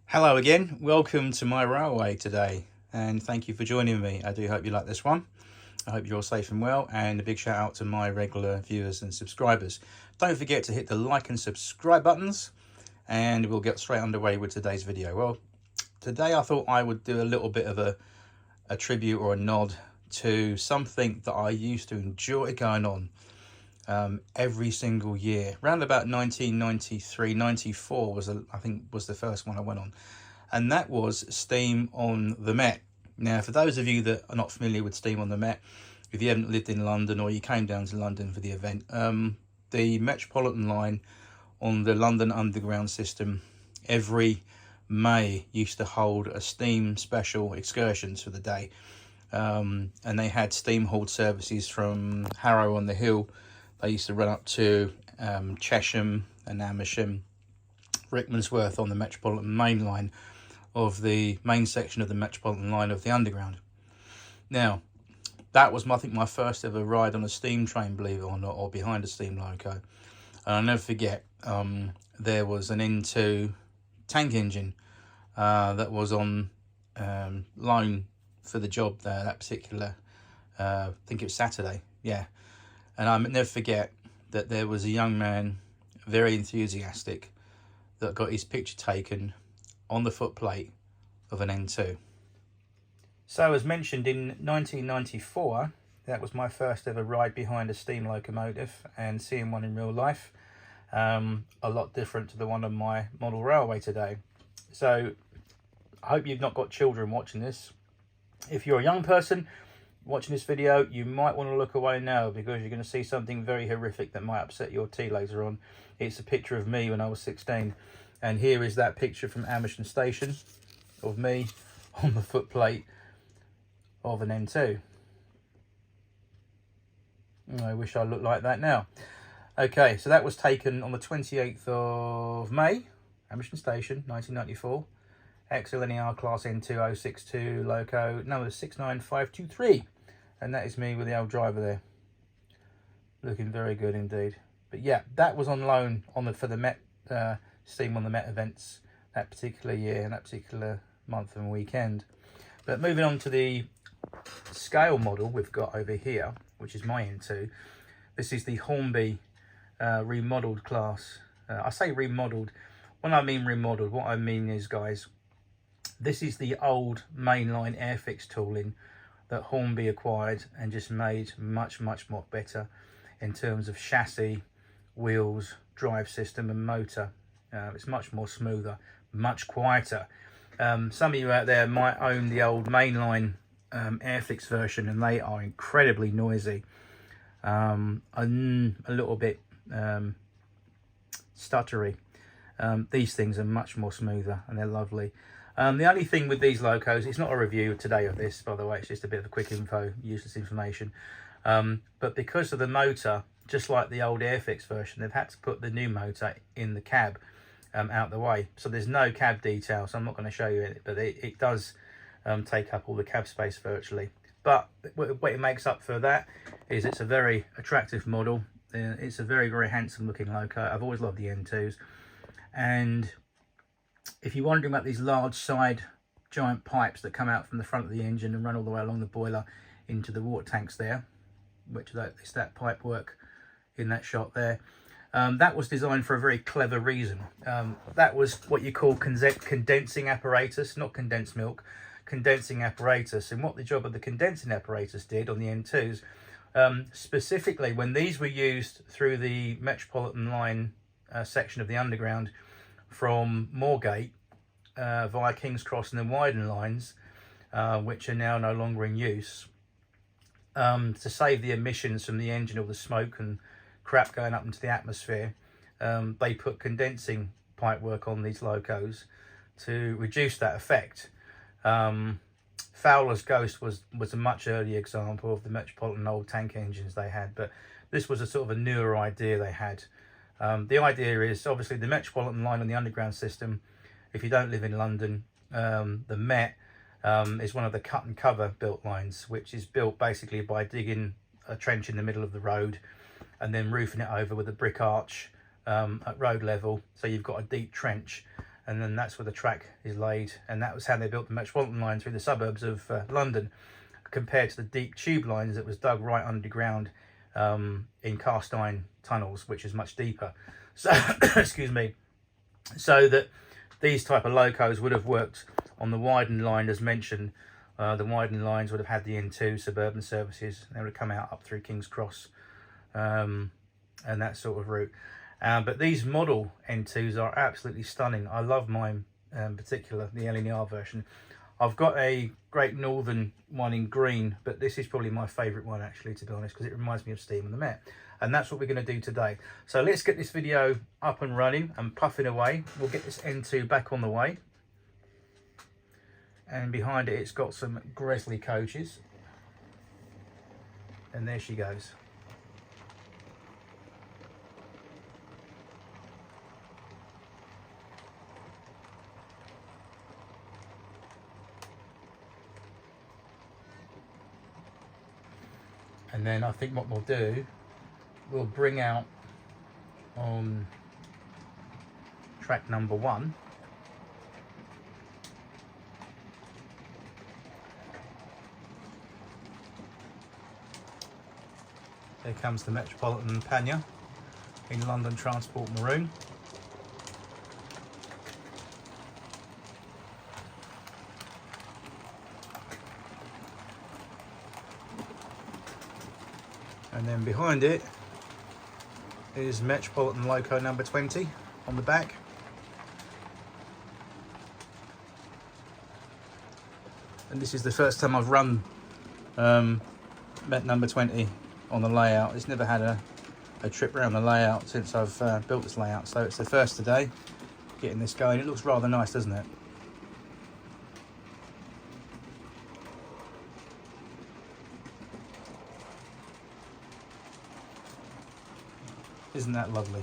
Hello again, welcome to my railway today, and thank you for joining me. I do hope you like this one. I hope you're all safe and well, and a big shout out to my regular viewers and subscribers. Don't forget to hit the like and subscribe buttons, and we'll get straight underway with today's video. Well, today I thought I would do a little bit of a tribute or a nod to something that I used to enjoy going on every single year. Around about 1993, 94 was I think was the first one I went on, and that was Steam on the Met. Now, for those of you that are not familiar with Steam on the Met, if you haven't lived in London or you came down to London for the event, the Metropolitan line on the London Underground system every May used to hold a Steam special excursions for the day, and they had Steam hauled services from Harrow on the Hill. They used to run up to Chesham and Amersham, Rickmansworth on the Metropolitan main line of the main section of the Metropolitan line of the Underground. Now, that was, I think, my first ever ride on a steam train, believe it or not, or behind a steam loco. And I'll never forget, there was an N2 tank engine that was on loan for the job there, that particular, I think it was Saturday, yeah. And I'll never forget that there was a young man, very enthusiastic, that got his picture taken on the footplate of an N2. So, as mentioned, in 1994, that was my first ever ride behind a steam locomotive and seeing one in real life. A lot different to the one on my model railway today. So, I hope you've not got children watching this. If you're a young person watching this video, you might want to look away now, because you're going to see something very horrific that might upset your tea later on. It's a picture of me when I was 16, and here is that picture from Amersham Station of me on the footplate of an N2. I wish I looked like that now. Okay, so that was taken on the 28th of May, Amersham Station, 1994. XLNER class N2062 loco number 69523, and that is me with the old driver there, looking very good indeed. But yeah, that was on loan for the Met Steam on the Met events that particular year and that particular month and weekend. But moving on to the scale model we've got over here, which is my N2. This is the Hornby remodeled class. I say remodeled. When I mean remodeled, what I mean is, guys, this is the old mainline Airfix tooling that Hornby acquired and just made much more better in terms of chassis, wheels, drive system and motor. It's much more smoother, much quieter. Some of you out there might own the old mainline Airfix version, and they are incredibly noisy, a little bit stuttery. These things are much more smoother and they're lovely. The only thing with these locos, it's not a review today of this, by the way, it's just a bit of a quick info, useless information. But because of the motor, just like the old Airfix version, they've had to put the new motor in the cab out the way. So there's no cab detail, so I'm not going to show you it, but it does take up all the cab space virtually. But what it makes up for that is it's a very attractive model. It's a very handsome looking loco. I've always loved the N2s. And if you're wondering about these large side giant pipes that come out from the front of the engine and run all the way along the boiler into the water tanks there, which is that pipe work in that shot there, that was designed for a very clever reason. That was what you call condensing apparatus, not condensed milk, condensing apparatus. And what the job of the condensing apparatus did on the N2s, specifically when these were used through the Metropolitan line section of the Underground from Moorgate via King's Cross and the Wyden lines, which are now no longer in use, to save the emissions from the engine, all the smoke and crap going up into the atmosphere, they put condensing pipework on these locos to reduce that effect. Fowler's Ghost was a much earlier example of the Metropolitan old tank engines they had, but this was a sort of a newer idea they had. The idea is, obviously, the Metropolitan line on the Underground system, if you don't live in London, the Met is one of the cut and cover built lines, which is built basically by digging a trench in the middle of the road and then roofing it over with a brick arch at road level, so you've got a deep trench, and then that's where the track is laid, and that was how they built the Metropolitan line through the suburbs of London, compared to the deep tube lines that was dug right underground in cast iron tunnels, which is much deeper. So excuse me, so that these type of locos would have worked on the widened line as mentioned. The widened lines would have had the N2 suburban services. They would have come out up through King's Cross and that sort of route. But these model N2s are absolutely stunning. I love mine in particular, the LNER version. I've got a Great Northern one in green, but this is probably my favourite one actually, to be honest, because it reminds me of Steam and the Met. And that's what we're going to do today. So let's get this video up and running and puffing away. We'll get this N2 back on the way. And behind it, it's got some Gresley coaches. And there she goes. And then I think what we'll do, we'll bring out on track number 1 there comes the Metropolitan Pannier in London Transport Maroon. And then behind it is Metropolitan Loco number 20 on the back. And this is the first time I've run Met number 20 on the layout. It's never had a trip around the layout since I've built this layout, so it's the first today getting this going. It looks rather nice, doesn't it? Isn't that lovely?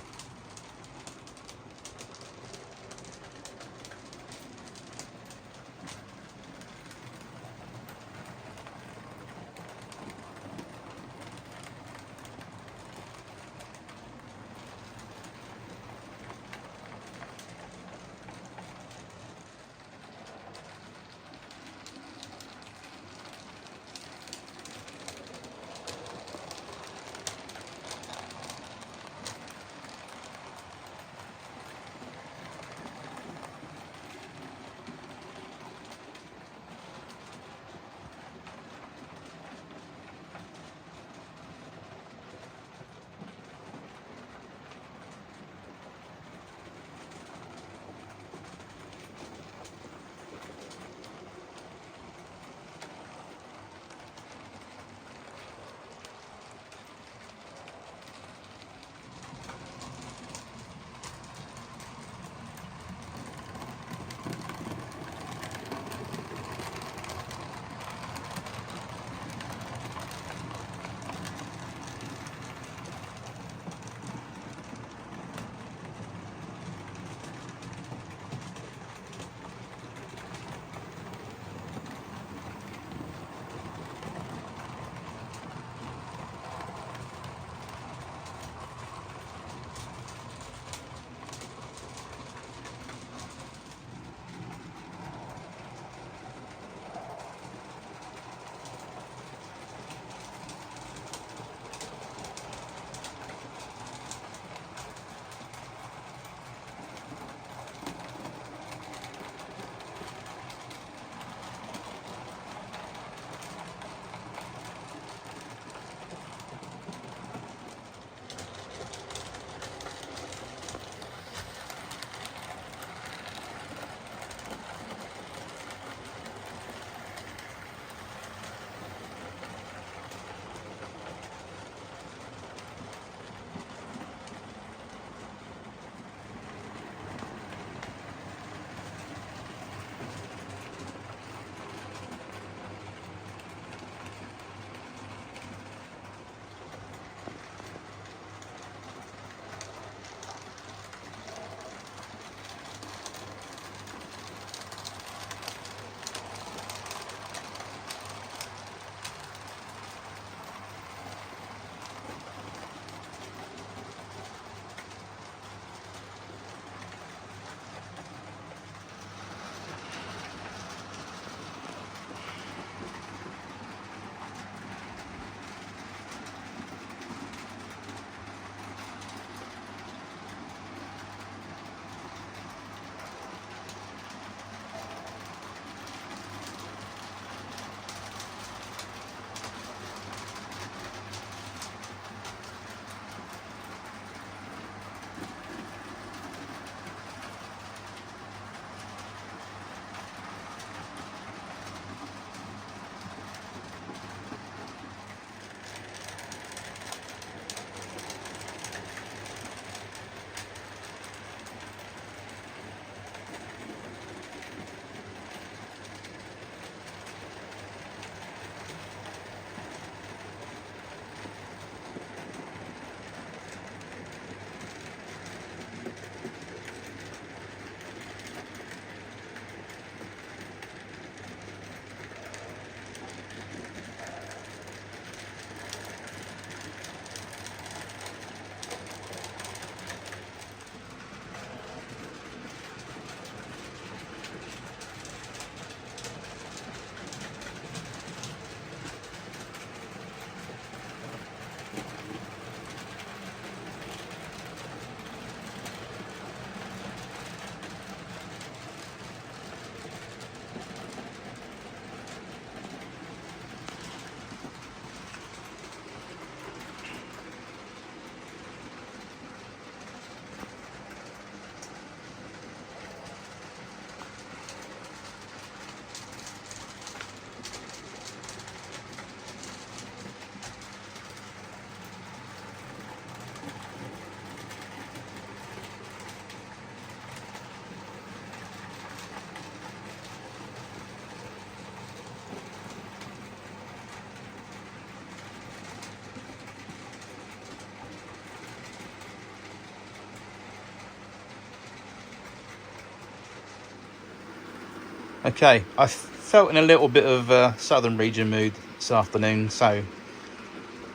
Okay, I felt in a little bit of southern region mood this afternoon, so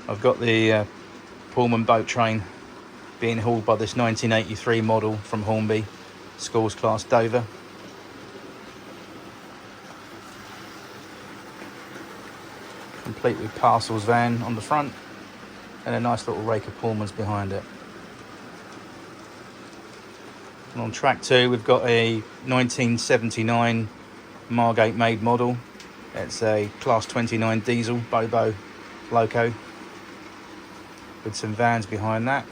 I've got the Pullman boat train being hauled by this 1983 model from Hornby, Schools Class Dover. Complete with parcels van on the front and a nice little rake of Pullmans behind it. And on track 2 we've got a 1979 Margate made model. It's a Class 29 diesel Bobo loco with some vans behind that.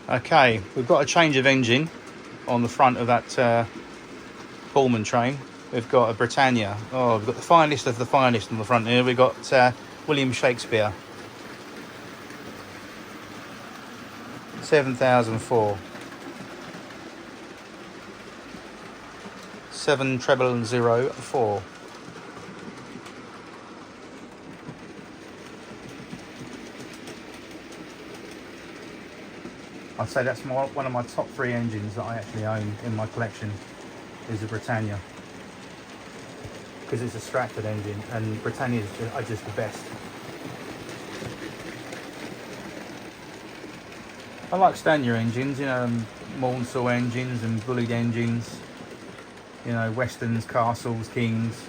Okay, we've got a change of engine on the front of that Pullman train. We've got a Britannia. Oh, we've got the finest of the finest on the front here. We've got William Shakespeare. 7004. 70004. I'd say that's one of my top 3 engines that I actually own in my collection is a Britannia, because it's a Stratford engine and Britannias are just the best. I like Stanier engines, you know, Mornsel engines and Bullied engines, you know, Westerns, Castles, Kings,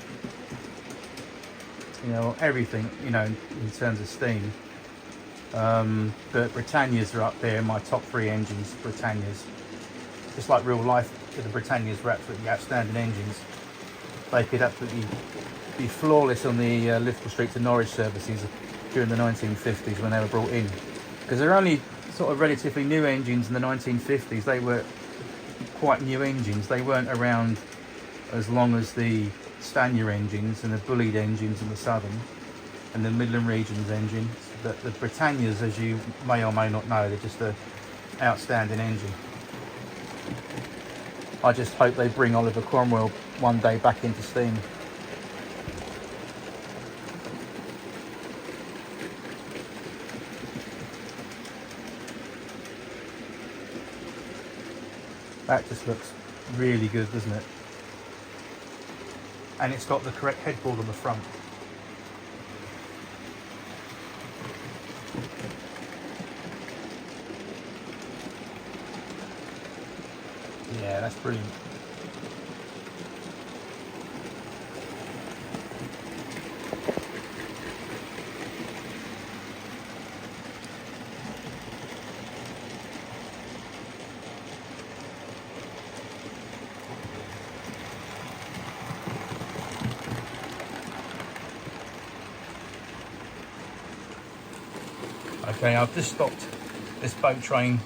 you know, everything, you know, in terms of steam. But Britannias are up there in my top 3 engines. Britannias, just like real life, the Britannias were absolutely outstanding engines. They could absolutely be flawless on the Liverpool Street to Norwich services during the 1950s when they were brought in, because they're only sort of relatively new engines in the 1950s. They were quite new engines. They weren't around as long as the Stanier engines and the Bullied engines in the Southern and the Midland Regions engines. But the Britannias, as you may or may not know, they're just an outstanding engine. I just hope they bring Oliver Cromwell one day back into steam. That just looks really good, doesn't it? And it's got the correct headboard on the front. Yeah, that's brilliant. Okay, I've just stopped this boat train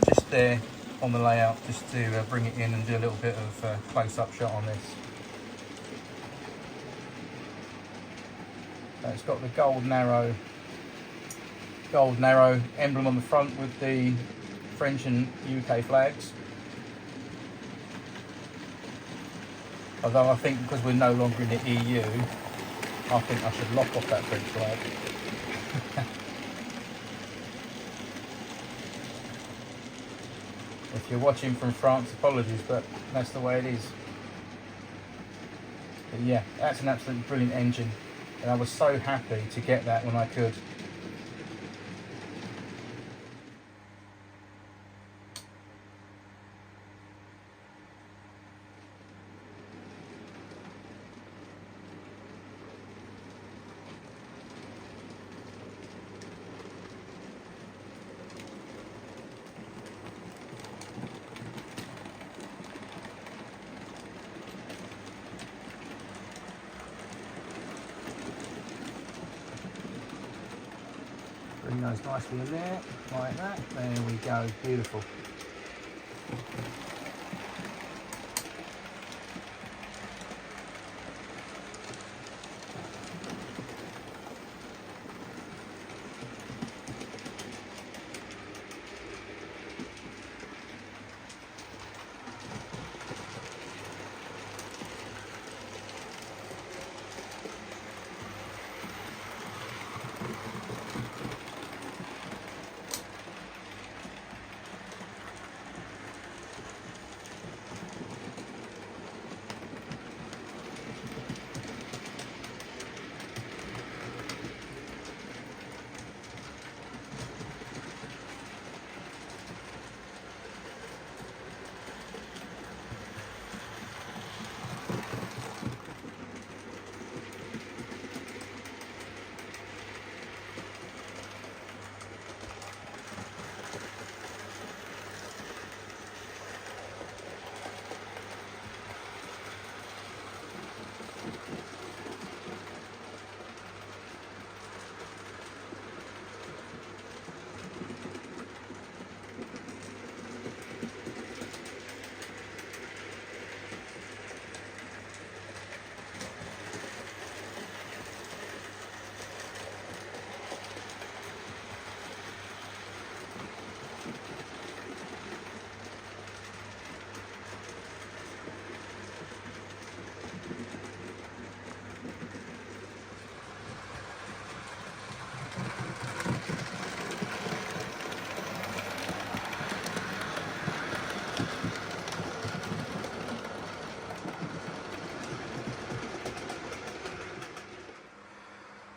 just there on the layout just to bring it in and do a little bit of close-up shot on this. It's got the gold narrow emblem on the front with the French and UK flags. Although I think because we're no longer in the EU, I think I should lock off that French flag. If you're watching from France, apologies, but that's the way it is. But yeah, that's an absolutely brilliant engine, and I was so happy to get that when I could. Bring those nicely in there, like that. There we go, beautiful.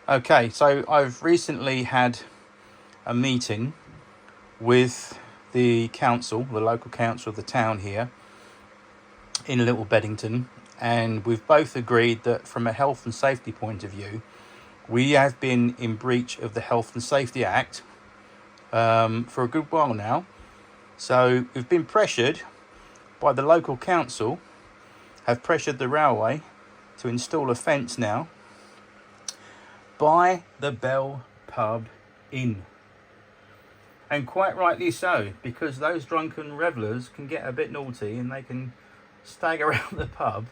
Okay, so I've recently had a meeting with the council, the local council of the town here in Little Beddington, and we've both agreed that from a health and safety point of view, we have been in breach of the Health and Safety Act for a good while now. So we've been pressured by the local council, have pressured the railway to install a fence now by the Bell Pub Inn. And quite rightly so, because those drunken revellers can get a bit naughty and they can stagger around the pub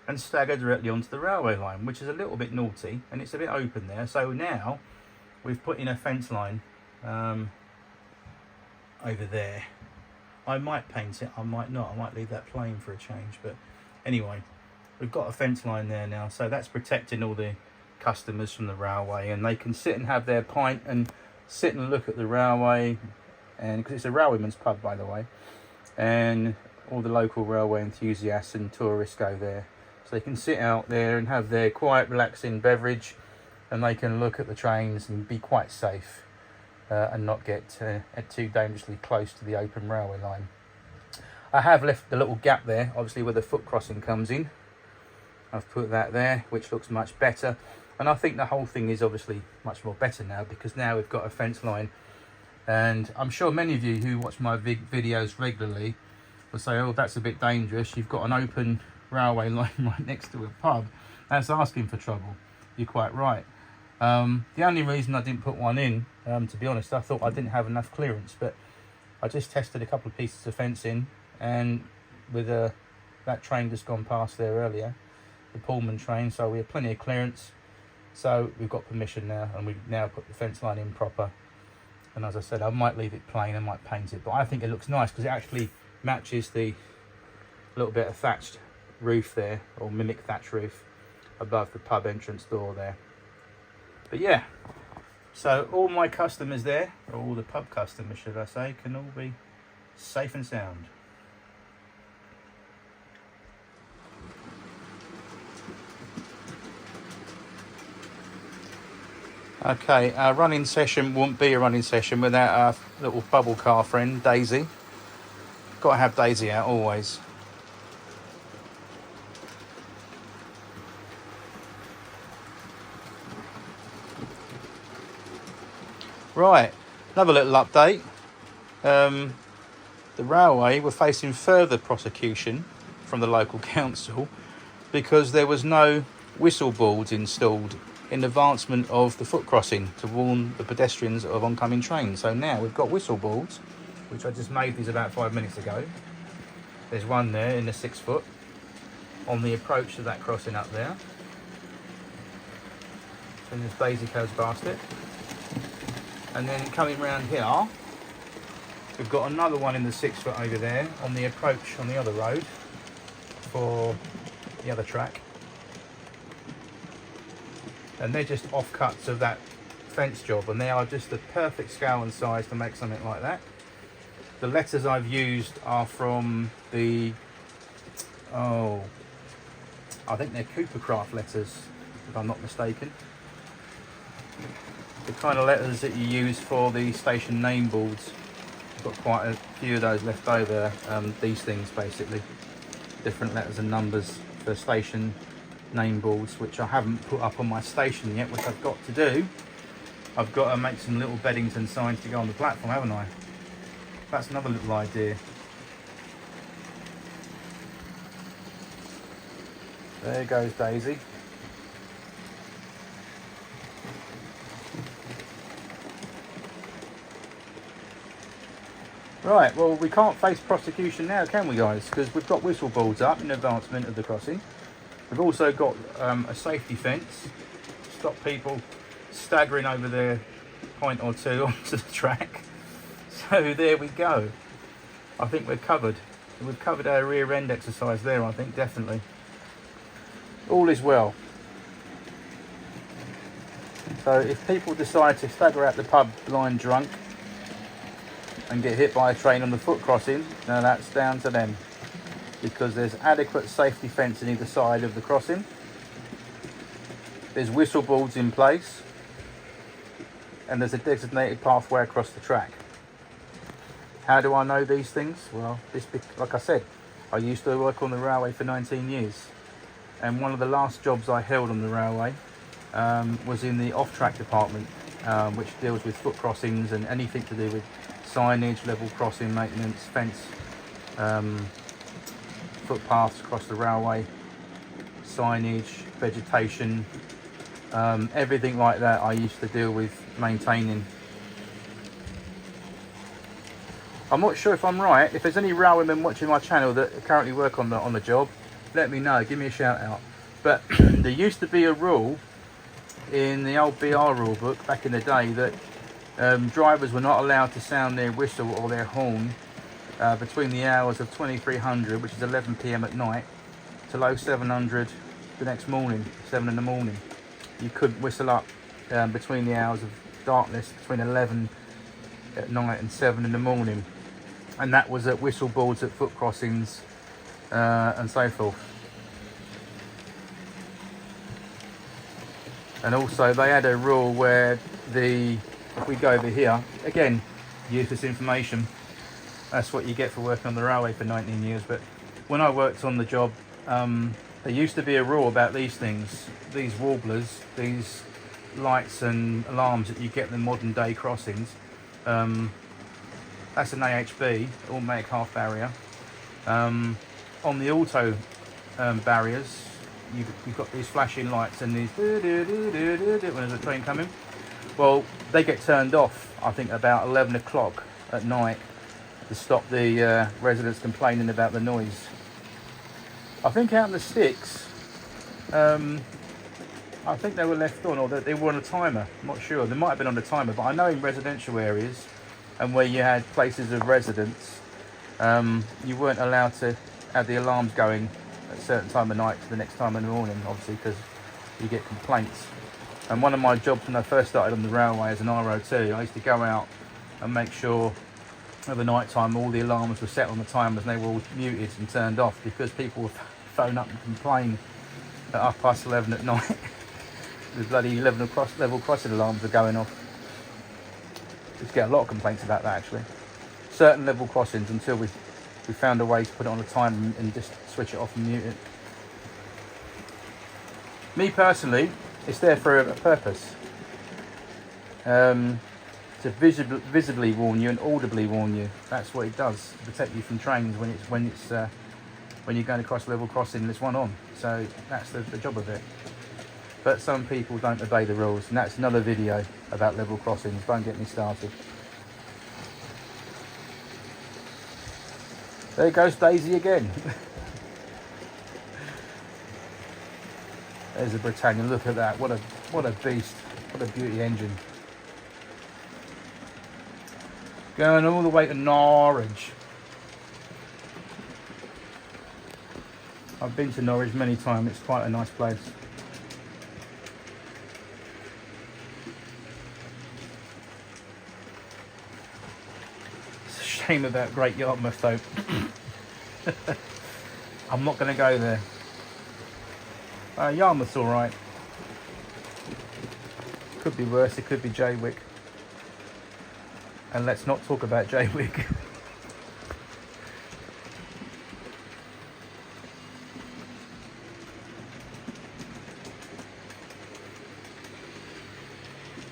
and stagger directly onto the railway line, which is a little bit naughty, and it's a bit open there. So now we've put in a fence line over there. I might paint it, I might not. I might leave that plain for a change. But anyway, we've got a fence line there now, so that's protecting all the customers from the railway, and they can sit and have their pint and sit and look at the railway. And because it's a railwayman's pub, by the way, and all the local railway enthusiasts and tourists go there, so they can sit out there and have their quiet, relaxing beverage, and they can look at the trains and be quite safe and not get too dangerously close to the open railway line. I have left the little gap there, obviously where the foot crossing comes in. I've put that there, which looks much better, and I think the whole thing is obviously much more better now, because now we've got a fence line. And I'm sure many of you who watch my videos regularly will say, oh, that's a bit dangerous, you've got an open railway line right next to a pub. That's asking for trouble. You're quite right. The only reason I didn't put one in, to be honest, I thought I didn't have enough clearance, but I just tested a couple of pieces of fence in, and with that train just gone past there earlier, the Pullman train, so we have plenty of clearance, so we've got permission now, and we've now put the fence line in proper. And as I said, I might leave it plain, I might paint it, but I think it looks nice because it actually matches the little bit of thatched roof there, or mimic thatch roof above the pub entrance door there. But yeah, so all my customers there, or all the pub customers should I say, can all be safe and sound. Okay, our running session wouldn't be a running session without our little bubble car friend, Daisy. Got to have Daisy out always. Right, another little update. The railway were facing further prosecution from the local council because there was no whistle boards installed in advancement of the foot crossing to warn the pedestrians of oncoming trains. So now we've got whistle boards, which I just made these about 5 minutes ago. There's one there in the 6 foot on the approach to that crossing up there. And this Daisy goes past it. And then coming round here, we've got another one in the 6 foot over there on the approach on the other road for the other track. And they're just offcuts of that fence job, and they are just the perfect scale and size to make something like that. The letters I've used are from the, I think they're Coopercraft letters, if I'm not mistaken. The kind of letters that you use for the station name boards. I've got quite a few of those left over, these things basically. Different letters and numbers for station name boards, which I haven't put up on my station yet, which I've got to do. I've got to make some little Beddington signs to go on the platform, haven't I? That's another little idea. There goes Daisy. Right, well, we can't face prosecution now, can we, guys? Because we've got whistle boards up in advancement of the crossing. We've also got a safety fence to stop people staggering over their point or two onto the track. So there we go. I think we're covered. We've covered our rear end exercise there, I think, definitely. All is well. So if people decide to stagger out the pub blind drunk and get hit by a train on the foot crossing, now that's down to them. Because there's adequate safety fence on either side of the crossing. There's whistle boards in place. And there's a designated pathway across the track. How do I know these things? Well, like I said, I used to work on the railway for 19 years. And one of the last jobs I held on the railway was in the off-track department, which deals with foot crossings and anything to do with signage, level crossing, maintenance, fence, footpaths across the railway, signage, vegetation, everything like that I used to deal with maintaining. I'm not sure if I'm right. If there's any railwaymen watching my channel that currently work on the job, let me know, give me a shout out. But there used to be a rule in the old BR rule book back in the day that drivers were not allowed to sound their whistle or their horn between the hours of 2300, which is 11 p.m. at night, to 0700 the next morning, 7 in the morning. You couldn't whistle up between the hours of darkness, between 11 at night and 7 in the morning. And that was at whistle boards, at foot crossings, and so forth. And also they had a rule where if we go over here, again, useless information, that's what you get for working on the railway for 19 years, but when I worked on the job, there used to be a rule about these things, these warblers, these lights and alarms that you get in the modern day crossings. That's an AHB, automatic half barrier. On the auto barriers, you've got these flashing lights and these when there's a train coming. Well, they get turned off, I think, about 11 o'clock at night to stop the residents complaining about the noise. I think out in the sticks, I think they were left on, or they were on a timer. I'm not sure. They might have been on a timer, but I know in residential areas and where you had places of residence, you weren't allowed to have the alarms going at a certain time of night to the next time in the morning, obviously, because you get complaints. And one of my jobs when I first started on the railway as an RO2, I used to go out and make sure at the night time all the alarms were set on the timers and they were all muted and turned off, because people would phone up and complain at 11:30 at night. The bloody level crossing alarms are going off. Used to get a lot of complaints about that, actually. Certain level crossings, until we found a way to put it on a time and just switch it off and mute it. Me personally, it's there for a purpose. To visibly warn you and audibly warn you. That's what it does, to protect you from trains when you're going across a level crossing and there's one on. So that's the job of it. But some people don't obey the rules, and that's another video about level crossings. Don't get me started. There goes Daisy again. There's a Britannia. Look at that. What a beast. What a beauty engine. Going all the way to Norwich. I've been to Norwich many times. It's quite a nice place. It's a shame about Great Yarmouth though. I'm not going to go there. Yarmouth's alright. Could be worse. It could be Jaywick. And let's not talk about Jaywick.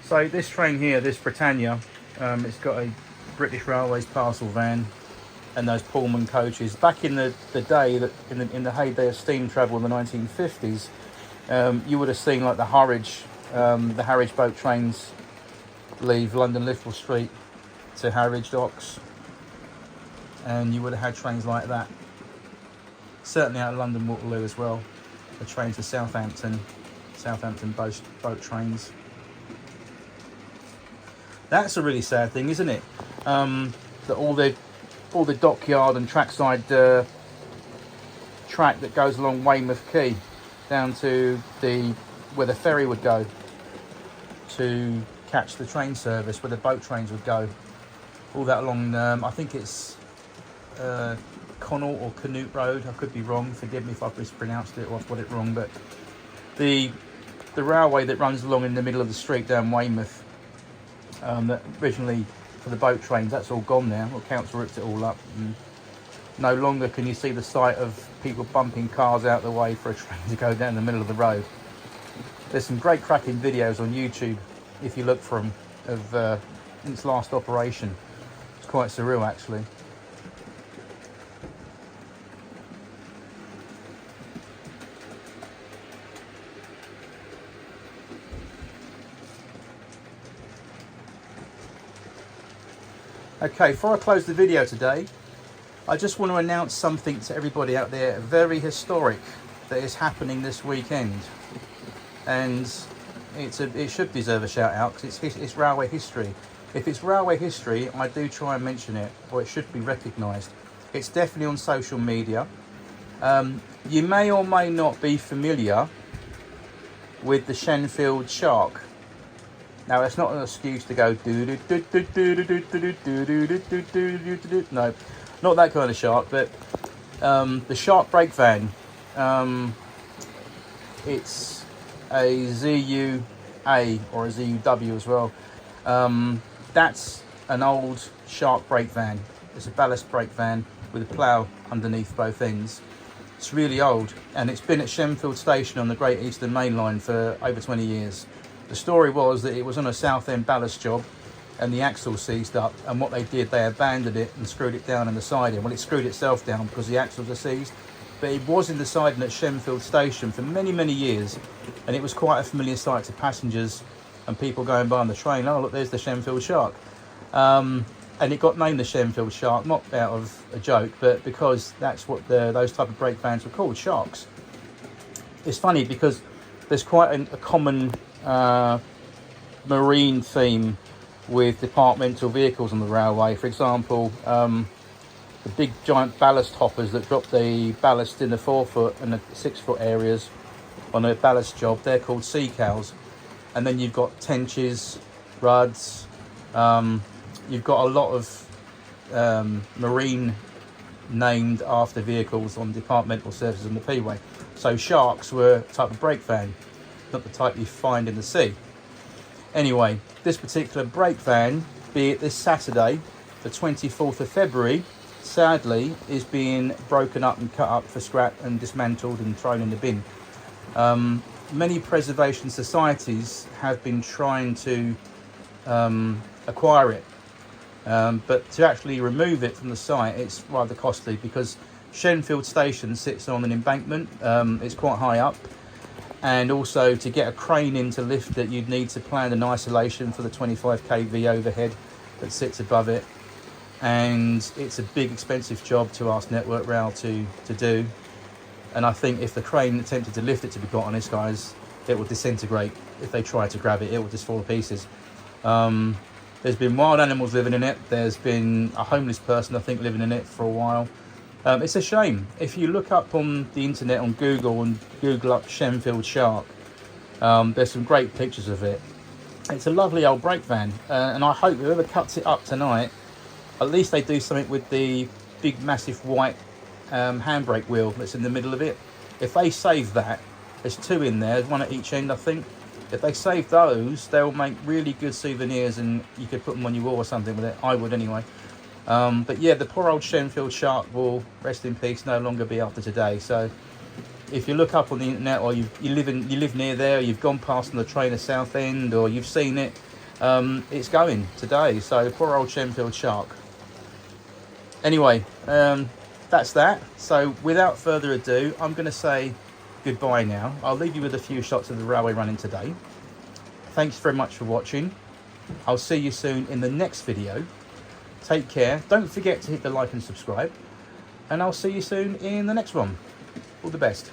So this train here, this Britannia, it's got a British Railways parcel van and those Pullman coaches. Back in the day, that in the heyday of steam travel in the 1950s, you would have seen like the Harwich boat trains leave London Liverpool Street to Harwich Docks, and you would have had trains like that. Certainly out of London Waterloo as well. The trains to Southampton boat trains. That's a really sad thing, isn't it? That all the dockyard and trackside track that goes along Weymouth Quay down to where the ferry would go to catch the train service, where the boat trains would go. All that along, I think it's Connaught or Canute Road. I could be wrong. Forgive me if I've mispronounced it or I've got it wrong. But the railway that runs along in the middle of the street down Weymouth, that originally for the boat trains, that's all gone now. Well, council ripped it all up. And no longer can you see the sight of people bumping cars out the way for a train to go down the middle of the road. There's some great cracking videos on YouTube, if you look for them, of its last operation. It's quite surreal, actually. Okay, before I close the video today, I just want to announce something to everybody out there, very historic, that is happening this weekend. And it should deserve a shout out because it's railway history. if it's railway history, I do try and mention it, or it should be recognised. It's definitely on social media. You may or may not be familiar with the Shenfield Shark. Now, it's not an excuse to go no, not that kind of shark, but the Shark brake van. It's a ZUA or a ZUW as well. That's an old Shark brake van. It's a ballast brake van with a plough underneath both ends. It's really old, and it's been at Shenfield Station on the Great Eastern Main Line for over 20 years. The story was that it was on a south end ballast job and the axle seized up, and what they did, they abandoned it and screwed it down in the siding. Well, it screwed itself down because the axles are seized, but it was in the siding at Shenfield Station for many, many years, and it was quite a familiar sight to passengers and people going by on the train. Oh, look, there's the Shenfield Shark. And it got named the Shenfield Shark, not out of a joke, but because that's what those type of brake vans were called, sharks. It's funny because there's quite a common marine theme with departmental vehicles on the railway. For example, the big giant ballast hoppers that drop the ballast in the 4 foot and the 6 foot areas on a ballast job, they're called sea cows. And then you've got tenches, ruds, you've got a lot of marine named after vehicles on departmental services on the P-way. So sharks were a type of brake van, not the type you find in the sea. Anyway, this particular brake van, be it this Saturday, the 24th of February, sadly is being broken up and cut up for scrap and dismantled and thrown in the bin. Many preservation societies have been trying to acquire it, but to actually remove it from the site, it's rather costly because Shenfield Station sits on an embankment. It's quite high up, and also to get a crane in to lift it, you'd need to plan an isolation for the 25 kV overhead that sits above it, and it's a big expensive job to ask Network Rail to do. And I think if the crane attempted to lift it, to be quite honest, guys, it will disintegrate. If they try to grab it, it will just fall to pieces. There's been wild animals living in it. There's been a homeless person, I think, living in it for a while. It's a shame. If you look up on the internet, on Google, and Google up Shenfield Shark, there's some great pictures of it. It's a lovely old brake van, and I hope whoever cuts it up tonight, at least they do something with the big, massive white handbrake wheel that's in the middle of it. If they save that, there's 2 in there, one at each end, I think. If they save those, they'll make really good souvenirs, and you could put them on your wall or something with it. I would anyway. But yeah, the poor old Shenfield Shark will, rest in peace, no longer be after today. So if you look up on the internet, or you live near there, or you've gone past on the train at Southend, or you've seen it, it's going today. So poor old Shenfield Shark. Anyway, that's that. So without further ado, I'm going to say goodbye now. I'll leave you with a few shots of the railway running today. Thanks very much for watching. I'll see you soon in the next video. Take care. Don't forget to hit the like and subscribe. And I'll see you soon in the next one. All the best.